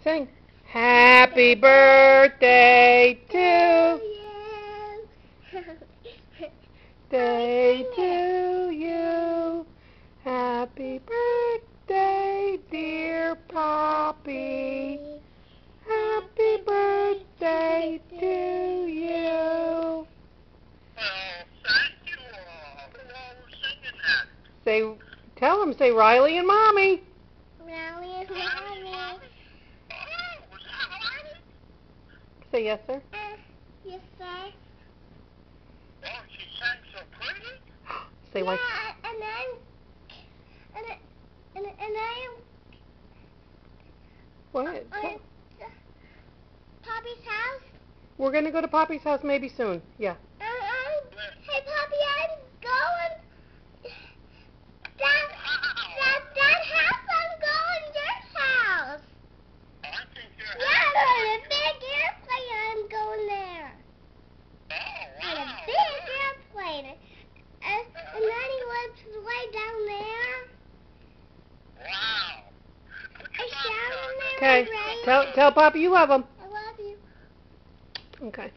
Sing. Happy birthday to you. Happy birthday, dear Poppy. Happy birthday to you. Thank you all. Who all was singing that? Tell them, say Riley and Mommy. Riley and Mommy. Oh, was that Riley? Say yes, sir. Yes, sir. Oh, she sang so pretty. Say like. Yeah, and I What? Poppy's house. We're gonna go to Poppy's house maybe soon. Yeah. Hey, Poppy, I'm going. That house, I'm going your house. I think you're Yeah, on a big airplane, I'm going there. Oh, On wow. a big airplane. And Nanny lives way down there. Wow. Is Sharon there? Okay. Right? Tell Poppy you love him. I love you. Okay.